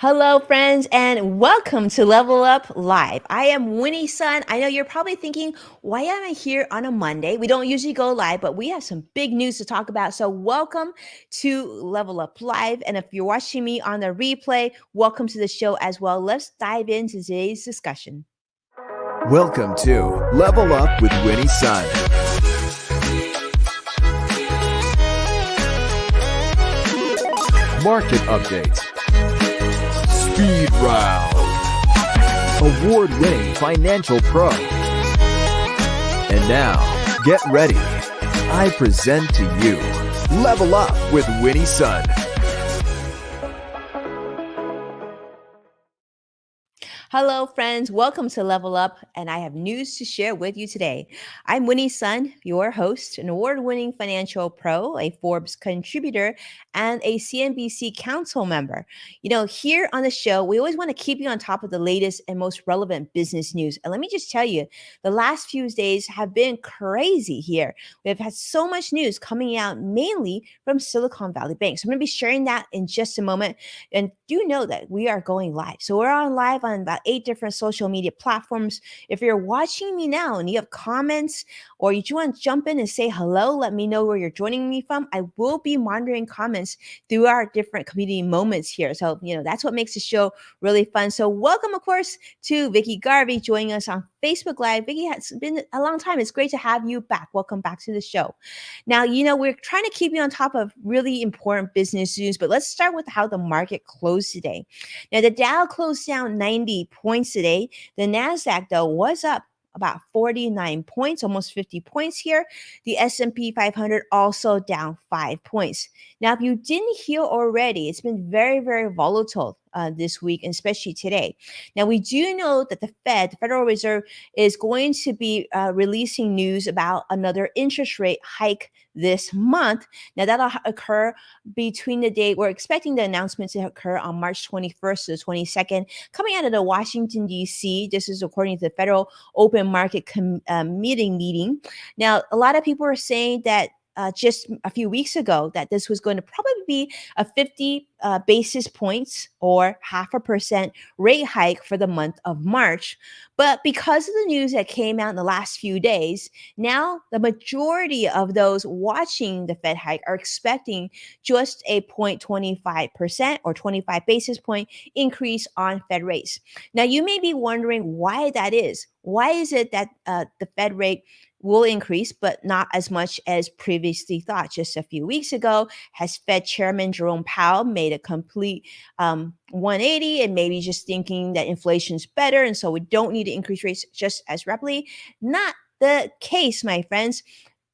Hello, friends, and welcome to Level Up Live. I am Winnie Sun. I know you're probably thinking, why am I here on a Monday? We don't usually go live, but we have some big news to talk about. So, welcome to Level Up Live. And if you're watching me on the replay, welcome to the show as well. Let's dive into today's discussion. Welcome to Level Up with Winnie Sun. Market update. Speed round. Award-winning financial pro. And now, get ready. I present to you Level Up with Winnie Sun. Hello, friends. Welcome to Level Up, and I have news to share with you today. I'm Winnie Sun, your host, an award-winning financial pro, a Forbes contributor, and a CNBC council member. Here on the show, we always want to keep you on top of the latest and most relevant business news. And let me just tell you, the last few days have been crazy here. We've had so much news coming out, mainly from Silicon Valley Bank. So I'm going to be sharing that in just a moment. And do know that we are going live. So we're on live on about 8 different social media platforms. If you're watching me now and you have comments or you want to jump in and say hello, let me know where you're joining me from. I will be monitoring comments through our different community moments here. So, that's what makes the show really fun. So welcome, of course, to Vicky Garvey joining us on Facebook Live. Vicky, has been a long time. It's great to have you back. Welcome back to the show. Now, we're trying to keep you on top of really important business news, but let's start with how the market closed today. Now, the Dow closed down 90 points today. The NASDAQ, though, was up about 49 points, almost 50 points here. The S&P 500 also down 5 points. Now, if you didn't hear already, it's been very, very volatile this week, and especially today. Now, we do know that the Federal Reserve, is going to be releasing news about another interest rate hike this month. Now, that'll occur between the date, we're expecting the announcement to occur on March 21st to the 22nd, coming out of the Washington, D.C. This is according to the Federal Open Market meeting. Now, a lot of people are saying that just a few weeks ago that this was going to probably be a 50 basis points or 0.5% rate hike for the month of March. But because of the news that came out in the last few days, now the majority of those watching the Fed hike are expecting just a 0.25% or 25 basis point increase on Fed rates. Now, you may be wondering why that is. Why is it that the Fed rate will increase, but not as much as previously thought? Just a few weeks ago, has Fed Chairman Jerome Powell made a complete 180 and maybe just thinking that inflation's better, and so we don't need to increase rates just as rapidly? Not the case, my friends.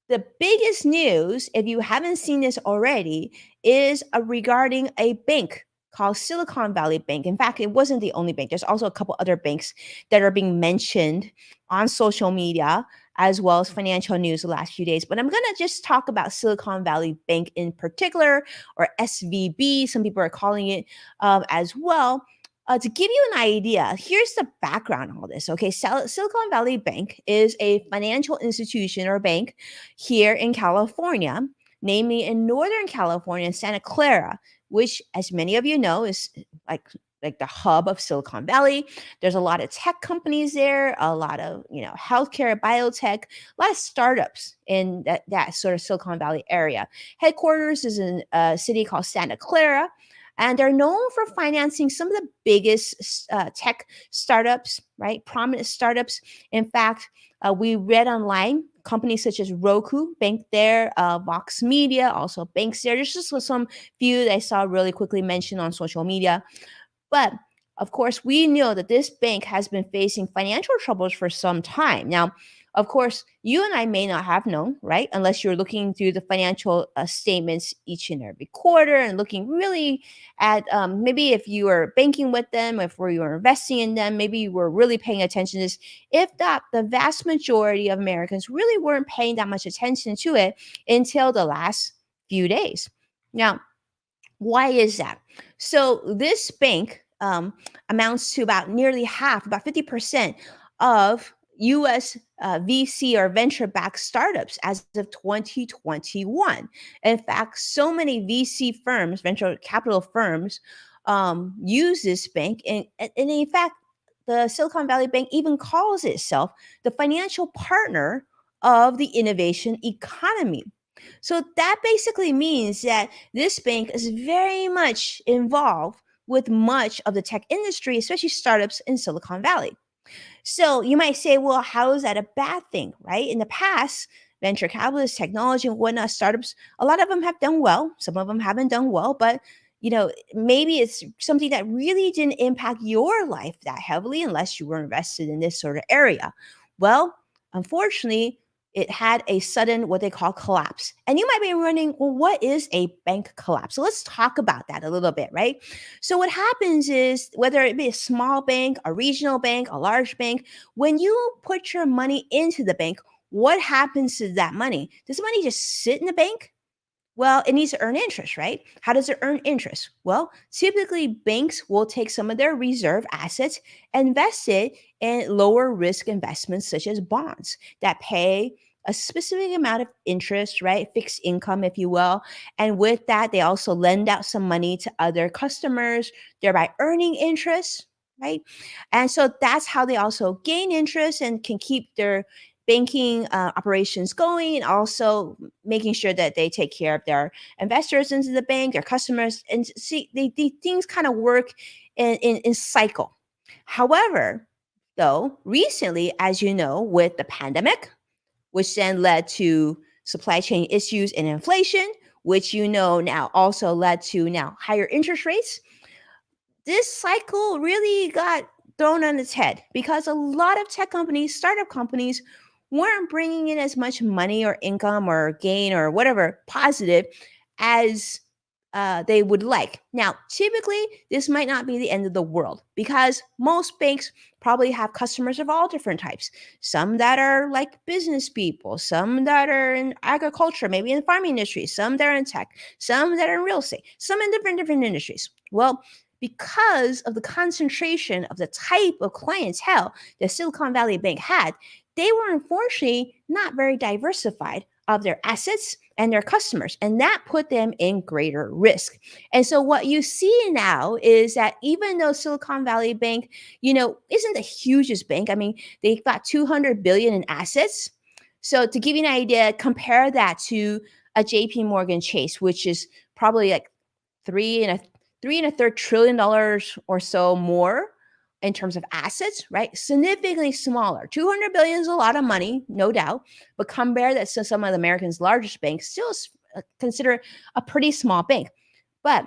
The biggest news, if you haven't seen this already, is regarding a bank called Silicon Valley Bank. In fact, it wasn't the only bank. There's also a couple other banks that are being mentioned on social media as well as financial news the last few days. But I'm going to just talk about Silicon Valley Bank in particular, or SVB. Some people are calling it as well. To give you an idea, here's the background on all this. Okay, Silicon Valley Bank is a financial institution or bank here in California, namely in Northern California, Santa Clara, which, as many of you know, is like the hub of Silicon Valley. There's a lot of tech companies there, a lot of healthcare, biotech, a lot of startups in that sort of Silicon Valley area. Headquarters is in a city called Santa Clara, and they're known for financing some of the biggest tech startups, right? Prominent startups. In fact, we read online companies such as Roku bank there, Vox Media also banks there. There's just some few that I saw really quickly mentioned on social media. But of course, we know that this bank has been facing financial troubles for some time. Now, of course, you and I may not have known, right? Unless you're looking through the financial statements each and every quarter and looking really at maybe if you were banking with them, if you were investing in them, maybe you were really paying attention to this. If not, the vast majority of Americans really weren't paying that much attention to it until the last few days. Now, why is that? So this bank amounts to about nearly half, about 50% of U.S. VC or venture-backed startups as of 2021. In fact, so many VC firms, venture capital firms, use this bank. And in fact, the Silicon Valley Bank even calls itself the financial partner of the innovation economy. So that basically means that this bank is very much involved with much of the tech industry, especially startups in Silicon Valley. So you might say, well, how is that a bad thing, right? In the past, venture capitalists, technology, and whatnot, startups, a lot of them have done well. Some of them haven't done well, but maybe it's something that really didn't impact your life that heavily unless you were invested in this sort of area. Well, unfortunately, it had a sudden what they call collapse. And you might be wondering, well, what is a bank collapse? So let's talk about that a little bit, right? So what happens is whether it be a small bank, a regional bank, a large bank, when you put your money into the bank, what happens to that money? Does the money just sit in the bank? Well, it needs to earn interest, right? How does it earn interest? Well, typically banks will take some of their reserve assets and invest it in lower risk investments such as bonds that pay a specific amount of interest, right? Fixed income, if you will. And with that, they also lend out some money to other customers, thereby earning interest, right? And so that's how they also gain interest and can keep their banking operations going, and also making sure that they take care of their investors into the bank, their customers, and see these things kind of work in cycle. However, though, recently, as you know, with the pandemic, which then led to supply chain issues and inflation, which now also led to now higher interest rates, this cycle really got thrown on its head because a lot of tech companies, startup companies, weren't bringing in as much money or income or gain or whatever positive as they would like. Now, typically, this might not be the end of the world because most banks probably have customers of all different types. Some that are like business people, some that are in agriculture, maybe in the farming industry, some that are in tech, some that are in real estate, some in different industries. Well, because of the concentration of the type of clientele that Silicon Valley Bank had, they were unfortunately not very diversified of their assets and their customers, and that put them in greater risk. And so what you see now is that even though Silicon Valley Bank, isn't the hugest bank, I mean, they've got 200 billion in assets. So to give you an idea, compare that to a JP Morgan Chase, which is probably like $3.33 trillion or so more in terms of assets, right? Significantly smaller. 200 billion is a lot of money, no doubt, but compare that to some of the Americans' largest banks, still consider a pretty small bank. But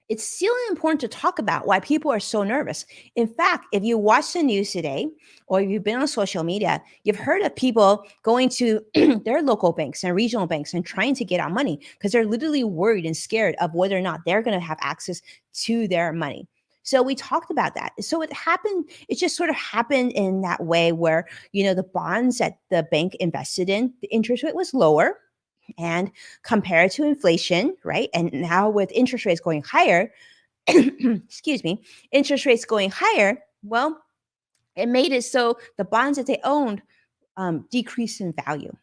it's still important to talk about why people are so nervous. In fact, if you watch the news today or if you've been on social media, you've heard of people going to their local banks and regional banks and trying to get out money because they're literally worried and scared of whether or not they're going to have access to their money. So we talked about that. So it just sort of happened in that way where, the bonds that the bank invested in, the interest rate was lower and compared to inflation, right? And now with interest rates going higher, excuse me, interest rates going higher, well, it made it so the bonds that they owned decreased in value.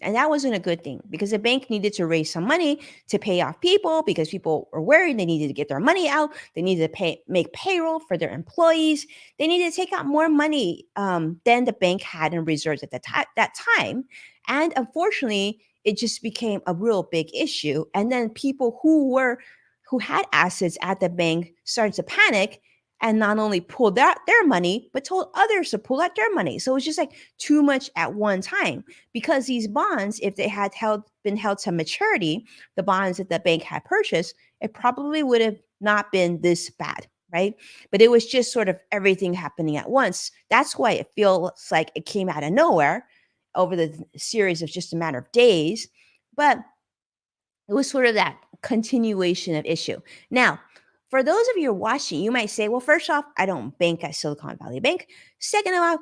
And that wasn't a good thing because the bank needed to raise some money to pay off people because people were worried. They needed to get their money out. They needed to make payroll for their employees. They needed to take out more money than the bank had in reserves at that time. And unfortunately, it just became a real big issue. And then people who had assets at the bank started to panic and not only pulled out their money, but told others to pull out their money. So it was just like too much at one time because these bonds, if they had been held to maturity, the bonds that the bank had purchased, it probably would have not been this bad, right? But it was just sort of everything happening at once. That's why it feels like it came out of nowhere over the series of just a matter of days. But it was sort of that continuation of issue. Now, for those of you watching, you might say, well, first off, I don't bank at Silicon Valley Bank. Second of all,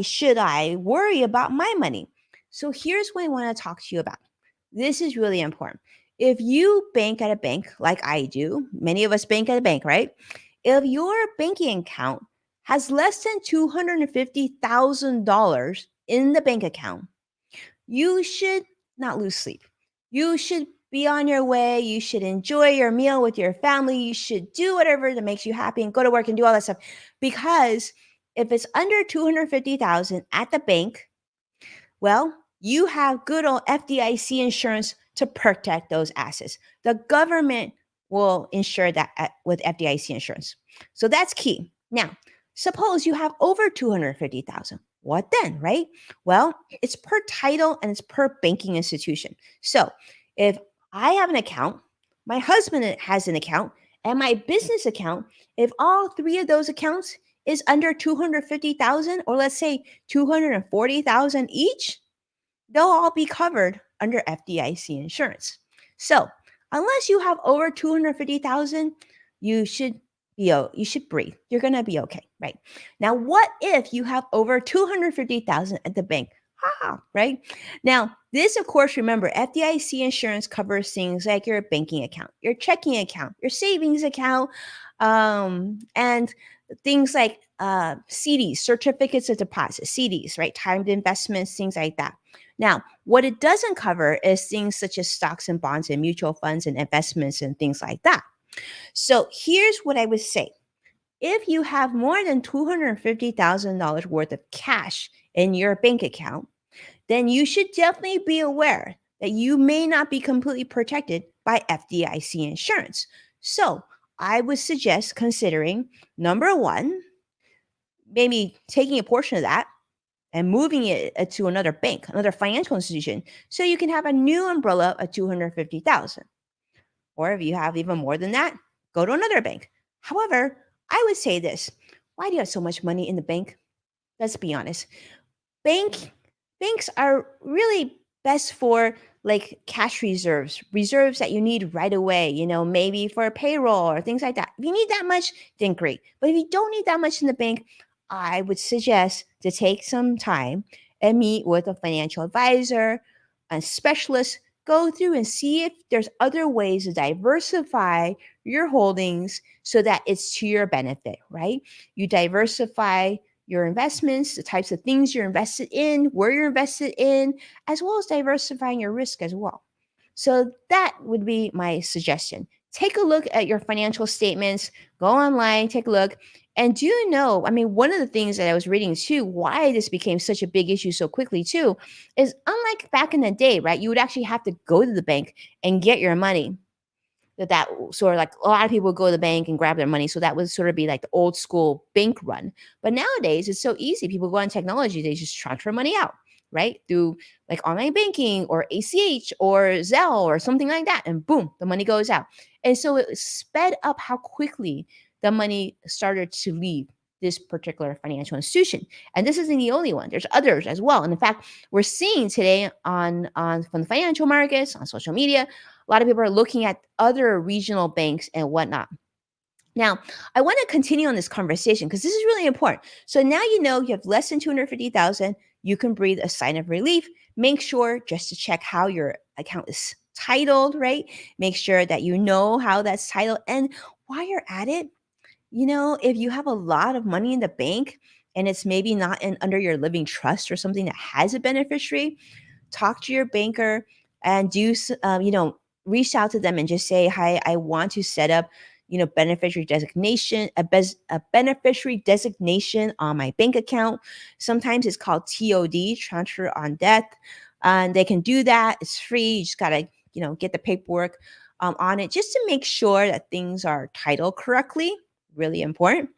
should I worry about my money? So here's what I want to talk to you about. This is really important. If you bank at a bank like I do, many of us bank at a bank, right? If your banking account has less than $250,000 in the bank account, you should not lose sleep. You should be on your way. You should enjoy your meal with your family. You should do whatever that makes you happy and go to work and do all that stuff. Because if it's under 250,000 at the bank, well, you have good old FDIC insurance to protect those assets. The government will insure that with FDIC insurance. So that's key. Now, suppose you have over 250,000. What then, right? Well, it's per title and it's per banking institution. So, if I have an account, my husband has an account, and my business account, if all three of those accounts is under 250,000 or let's say 240,000 each, they'll all be covered under FDIC insurance. So, unless you have over 250,000, you should you should breathe. You're going to be okay, right? Now, what if you have over 250,000 at the bank? Right? Now, this of course, remember, FDIC insurance covers things like your banking account, your checking account, your savings account, and things like CDs, certificates of deposit, CDs, right? Timed investments, things like that. Now, what it doesn't cover is things such as stocks and bonds and mutual funds and investments and things like that. So here's what I would say. If you have more than $250,000 worth of cash in your bank account, then you should definitely be aware that you may not be completely protected by FDIC insurance. So I would suggest considering number one, maybe taking a portion of that and moving it to another bank, another financial institution, so you can have a new umbrella of 250,000. Or if you have even more than that, go to another bank. However, I would say this, why do you have so much money in the bank? Let's be honest. Banks are really best for like cash reserves that you need right away, maybe for payroll or things like that. If you need that much, then great. But if you don't need that much in the bank, I would suggest to take some time and meet with a financial advisor, a specialist, go through and see if there's other ways to diversify your holdings so that it's to your benefit, right? You diversify your investments, the types of things you're invested in, where you're invested in, as well as diversifying your risk as well. So that would be my suggestion. Take a look at your financial statements, go online, take a look. And do you know, I mean, one of the things that I was reading too, why this became such a big issue so quickly too, is unlike back in the day, right? You would actually have to go to the bank and get your money. That sort of like a lot of people would go to the bank and grab their money. So that would sort of be like the old school bank run. But nowadays it's so easy. People go on technology, they just transfer money out, right? Through like online banking or ACH or Zelle or something like that. And boom, the money goes out. And so it sped up how quickly the money started to leave this particular financial institution. And this isn't the only one. There's others as well. And in fact, we're seeing today on from the financial markets, on social media, a lot of people are looking at other regional banks and whatnot. Now, I want to continue on this conversation because this is really important. So now you know you have less than 250,000, you can breathe a sign of relief. Make sure just to check how your account is titled, right? Make sure that you know how that's titled. And while you're at it, if you have a lot of money in the bank and it's maybe not under your living trust or something that has a beneficiary, talk to your banker and reach out to them and just say, hi, I want to set up, beneficiary designation, a beneficiary designation on my bank account. Sometimes it's called TOD, transfer on death. And they can do that. It's free. You just got to, get the paperwork on it just to make sure that things are titled correctly. Really important.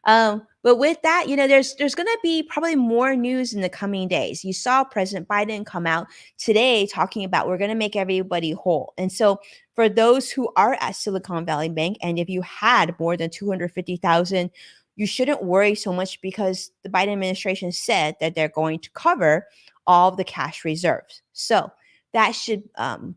But with that, there's going to be probably more news in the coming days. You saw President Biden come out today talking about we're going to make everybody whole. And so for those who are at Silicon Valley Bank, and if you had more than 250,000, you shouldn't worry so much because the Biden administration said that they're going to cover all of the cash reserves. So that should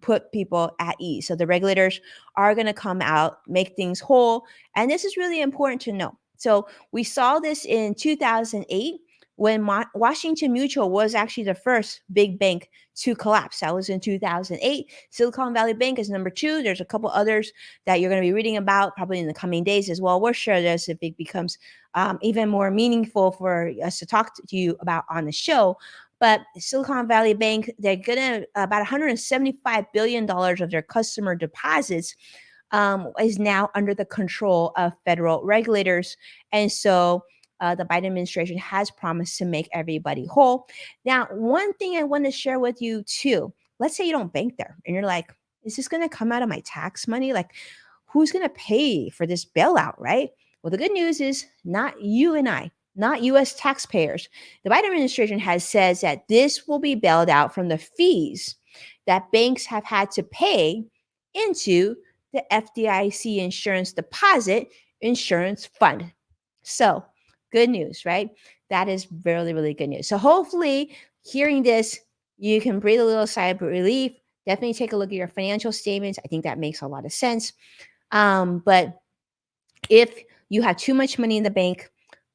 put people at ease. So the regulators are going to come out, make things whole. And this is really important to know. So we saw this in 2008 when Washington Mutual was actually the first big bank to collapse. That was in 2008. Silicon Valley Bank is number 2. There's a couple others that you're going to be reading about probably in the coming days as well. We'll share this if it becomes even more meaningful for us to talk to you about on the show. But Silicon Valley Bank, they're gonna about $175 billion of their customer deposits is now under the control of federal regulators. And so the Biden administration has promised to make everybody whole. Now, one thing I want to share with you too, let's say you don't bank there and you're like, is this going to come out of my tax money? Like, who's going to pay for this bailout, right? Well, the good news is not you and I, not US taxpayers. The Biden administration has said that this will be bailed out from the fees that banks have had to pay into the FDIC insurance deposit insurance fund. So, good news, right? That is really, really good news. So, hopefully, hearing this, you can breathe a little sigh of relief. Definitely take a look at your financial statements. I think that makes a lot of sense. But if you have too much money in the bank,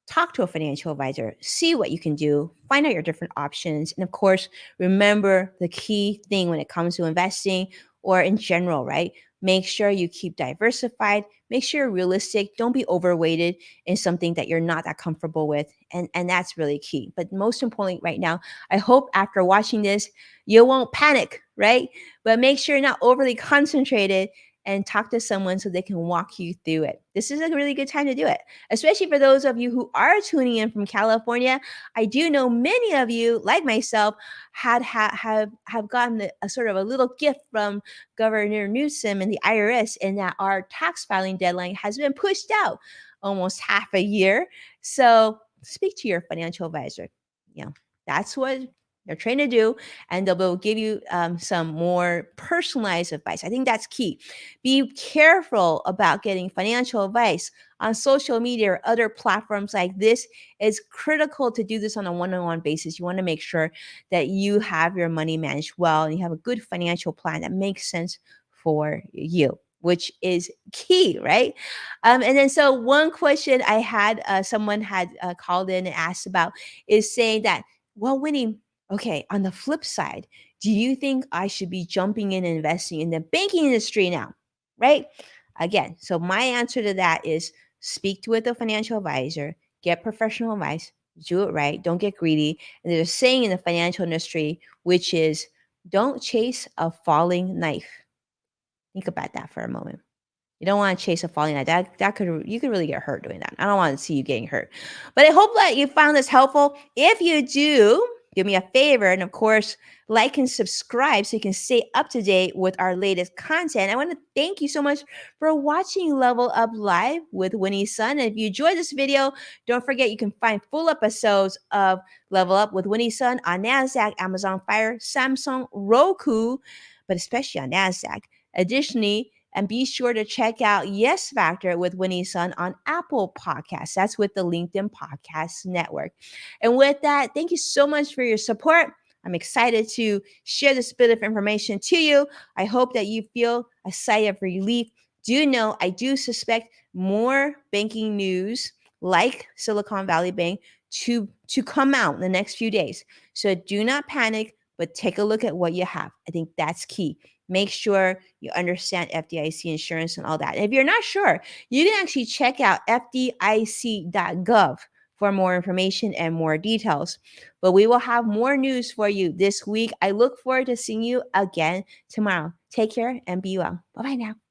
talk to a financial advisor, see what you can do, find out your different options. And of course, remember the key thing when it comes to investing or in general, right? Make sure you keep diversified, make sure you're realistic, don't be overweighted in something that you're not that comfortable with. And that's really key. But most importantly, right now, I hope after watching this, you won't panic, right? But make sure you're not overly concentrated and talk to someone so they can walk you through it. This is a really good time to do it, especially for those of you who are tuning in from California. I do know many of you, like myself, have gotten a sort of a little gift from Governor Newsom and the IRS, in that our tax filing deadline has been pushed out almost half a year. So speak to your financial advisor. You know, that's what they're trained to do, and they'll give you some more personalized advice. I think that's key. Be careful about getting financial advice on social media or other platforms like this. It's critical to do this on a one-on-one basis. You want to make sure that you have your money managed well and you have a good financial plan that makes sense for you, which is key, right? And then, so one question I had, someone had called in and asked about, is saying that, well, Winnie, okay, on the flip side, do you think I should be jumping in and investing in the banking industry now? Right? Again, so my answer to that is speak with a financial advisor, get professional advice, do it right, don't get greedy. And there's a saying in the financial industry, which is don't chase a falling knife. Think about that for a moment. You don't want to chase a falling knife. That could, you could really get hurt doing that. I don't want to see you getting hurt. But I hope that you found this helpful. If you do, do me a favor, and of course, like and subscribe so you can stay up to date with our latest content. I want to thank you so much for watching Level Up Live with Winnie Sun. And if you enjoyed this video, don't forget you can find full episodes of Level Up with Winnie Sun on NASDAQ, Amazon Fire, Samsung, Roku, but especially on NASDAQ. Additionally, and be sure to check out Yes Factor with Winnie Sun on Apple Podcasts. That's with the LinkedIn Podcast Network. And with that, thank you so much for your support. I'm excited to share this bit of information to you. I hope that you feel a sigh of relief. Do know I do suspect more banking news like Silicon Valley Bank to come out in the next few days. So do not panic, but take a look at what you have. I think that's key. Make sure you understand FDIC insurance and all that. And if you're not sure, you can actually check out FDIC.gov for more information and more details. But we will have more news for you this week. I look forward to seeing you again tomorrow. Take care and be well. Bye-bye now.